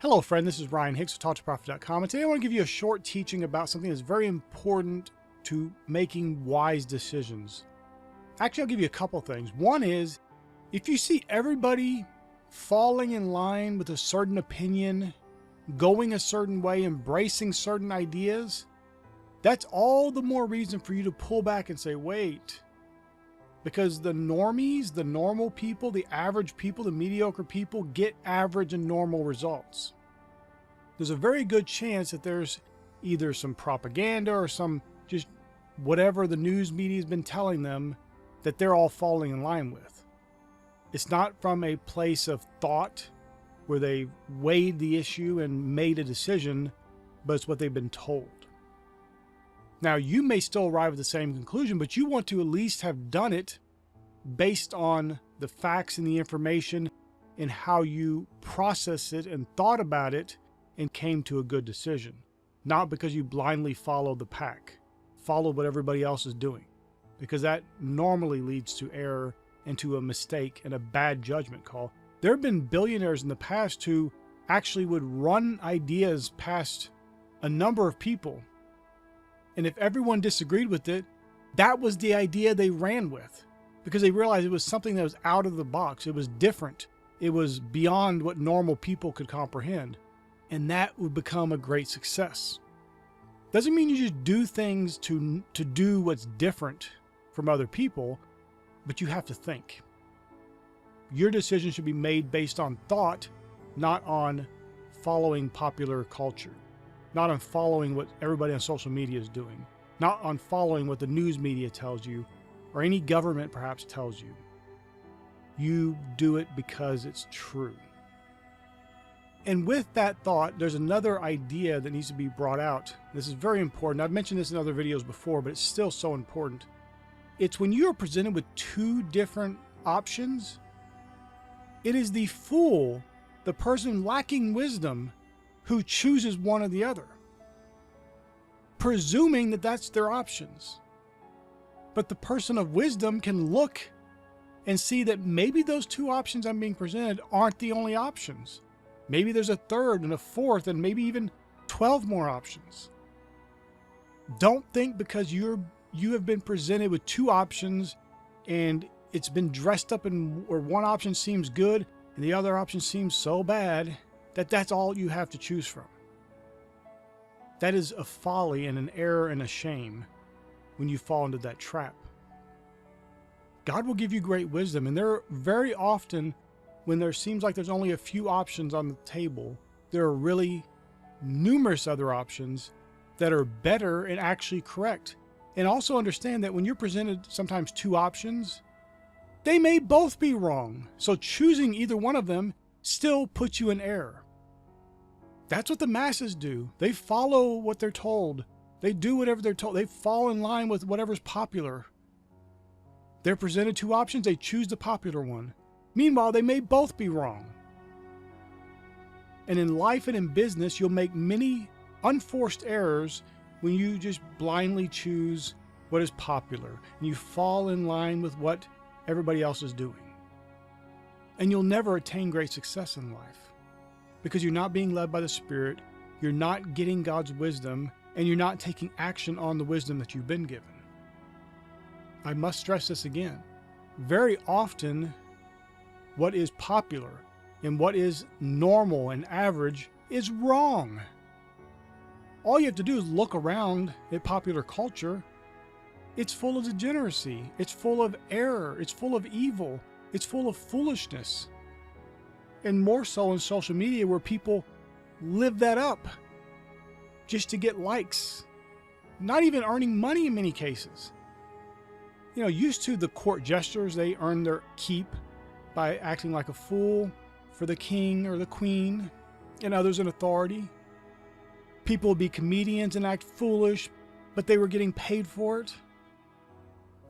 Hello friend, this is Ryan Hicks with TalkToProfit.com, and today I want to give you a short teaching about something that's very important to making wise decisions. Actually, I'll give you a couple things. One is, if you see everybody falling in line with a certain opinion, going a certain way, embracing certain ideas, that's all the more reason for you to pull back and say, wait, because the normies, the normal people, the average people, the mediocre people get average and normal results. There's a very good chance that there's either some propaganda or some just whatever the news media has been telling them that they're all falling in line with. It's not from a place of thought where they weighed the issue and made a decision, but it's what they've been told. Now, you may still arrive at the same conclusion, but you want to at least have done it based on the facts and the information and how you processed it and thought about it and came to a good decision. Not because you blindly followed the pack, followed what everybody else is doing, because that normally leads to error and to a mistake and a bad judgment call. There have been billionaires in the past who actually would run ideas past a number of people, and if everyone disagreed with it, that was the idea they ran with, because they realized it was something that was out of the box. It was different. It was beyond what normal people could comprehend, and that would become a great success. Doesn't mean you just do things to do what's different from other people, but you have to think. Your decision should be made based on thought, not on following popular culture, not on following what everybody on social media is doing, not on following what the news media tells you or any government perhaps tells you. You do it because it's true. And with that thought, there's another idea that needs to be brought out. This is very important. I've mentioned this in other videos before, but it's still so important. It's when you are presented with two different options, it is the fool, the person lacking wisdom, who chooses one or the other, presuming that that's their options. But the person of wisdom can look and see that maybe those two options I'm being presented aren't the only options. Maybe there's a third and a fourth and maybe even 12 more options. Don't think because you have been presented with two options and it's been dressed up in where one option seems good and the other option seems so bad that that's all you have to choose from. That is a folly and an error and a shame when you fall into that trap. God will give you great wisdom, and there are very often when there seems like there's only a few options on the table, there are really numerous other options that are better and actually correct. And also understand that when you're presented sometimes two options, they may both be wrong. So choosing either one of them still puts you in error. That's what the masses do. They follow what they're told. They do whatever they're told. They fall in line with whatever's popular. They're presented two options, they choose the popular one. Meanwhile, they may both be wrong. And in life and in business, you'll make many unforced errors when you just blindly choose what is popular and you fall in line with what everybody else is doing. And you'll never attain great success in life because you're not being led by the Spirit, you're not getting God's wisdom, and you're not taking action on the wisdom that you've been given. I must stress this again. Very often, what is popular and what is normal and average is wrong. All you have to do is look around at popular culture. It's full of degeneracy. It's full of error. It's full of evil. It's full of foolishness. And more so in social media where people live that up just to get likes. Not even earning money in many cases. You know, used to the court jesters, they earn their keep by acting like a fool for the king or the queen and others in authority. People would be comedians and act foolish, but they were getting paid for it.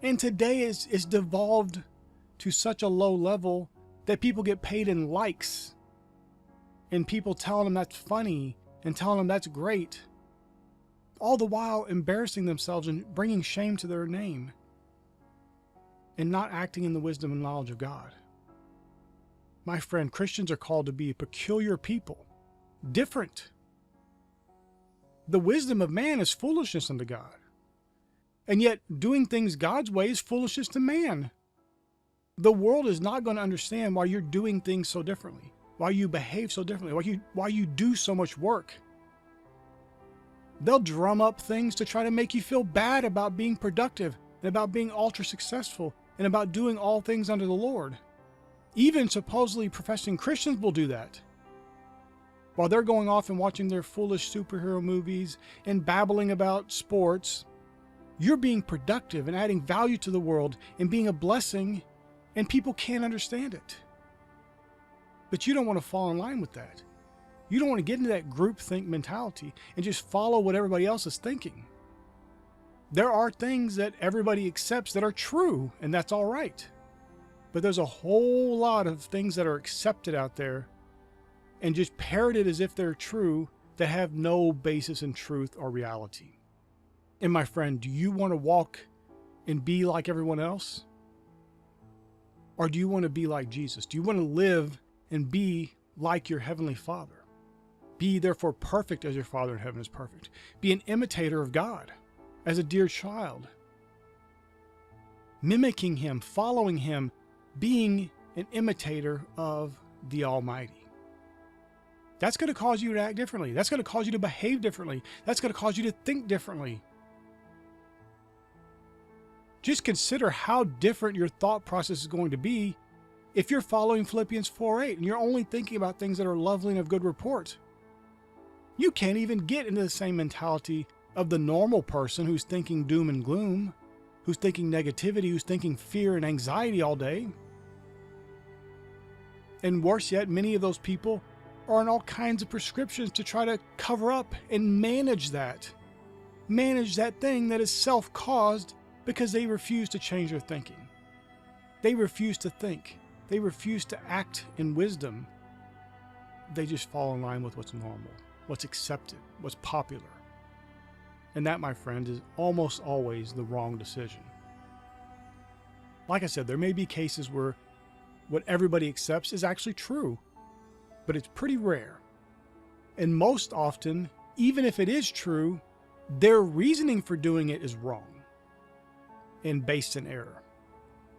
And today it's devolved to such a low level that people get paid in likes. And people telling them that's funny and telling them that's great. All the while embarrassing themselves and bringing shame to their name. And not acting in the wisdom and knowledge of God. My friend, Christians are called to be a peculiar people, different. The wisdom of man is foolishness unto God. And yet doing things God's way is foolishness to man. The world is not going to understand why you're doing things so differently, why you behave so differently, why you do so much work. They'll drum up things to try to make you feel bad about being productive and about being ultra successful and about doing all things under the Lord. Even supposedly professing Christians will do that. While they're going off and watching their foolish superhero movies and babbling about sports, you're being productive and adding value to the world and being a blessing, and people can't understand it. But you don't want to fall in line with that. You don't want to get into that groupthink mentality and just follow what everybody else is thinking. There are things that everybody accepts that are true, and that's all right. But there's a whole lot of things that are accepted out there and just parroted as if they're true that have no basis in truth or reality. And my friend, do you want to walk and be like everyone else? Or do you want to be like Jesus? Do you want to live and be like your Heavenly Father? Be therefore perfect as your Father in heaven is perfect. Be an imitator of God as a dear child. Mimicking Him, following Him, being an imitator of the Almighty. That's going to cause you to act differently. That's going to cause you to behave differently. That's going to cause you to think differently. Just consider how different your thought process is going to be if you're following Philippians 4:8 and you're only thinking about things that are lovely and of good report. You can't even get into the same mentality of the normal person who's thinking doom and gloom, who's thinking negativity, who's thinking fear and anxiety all day. And worse yet, many of those people are on all kinds of prescriptions to try to cover up and manage that thing that is self-caused because they refuse to change their thinking. They refuse to think. They refuse to act in wisdom. They just fall in line with what's normal, what's accepted, what's popular. And that, my friend, is almost always the wrong decision. Like I said, there may be cases where what everybody accepts is actually true, but it's pretty rare. And most often, even if it is true, their reasoning for doing it is wrong and based in error.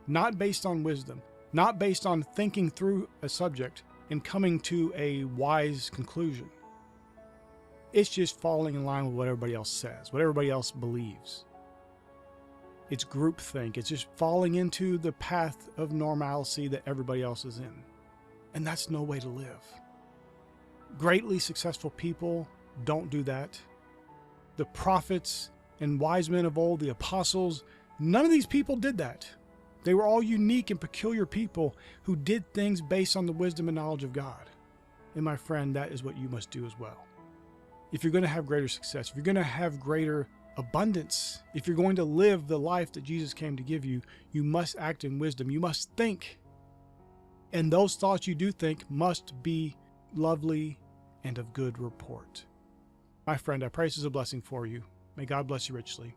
Not based on wisdom, not based on thinking through a subject and coming to a wise conclusion. It's just falling in line with what everybody else says, what everybody else believes. It's groupthink. It's just falling into the path of normalcy that everybody else is in. And that's no way to live. Greatly successful people don't do that. The prophets and wise men of old, the apostles, none of these people did that. They were all unique and peculiar people who did things based on the wisdom and knowledge of God. And my friend, that is what you must do as well. If you're going to have greater success, if you're going to have greater abundance, if you're going to live the life that Jesus came to give you, you must act in wisdom. You must think. And those thoughts you do think must be lovely and of good report. My friend, I pray this is a blessing for you. May God bless you richly.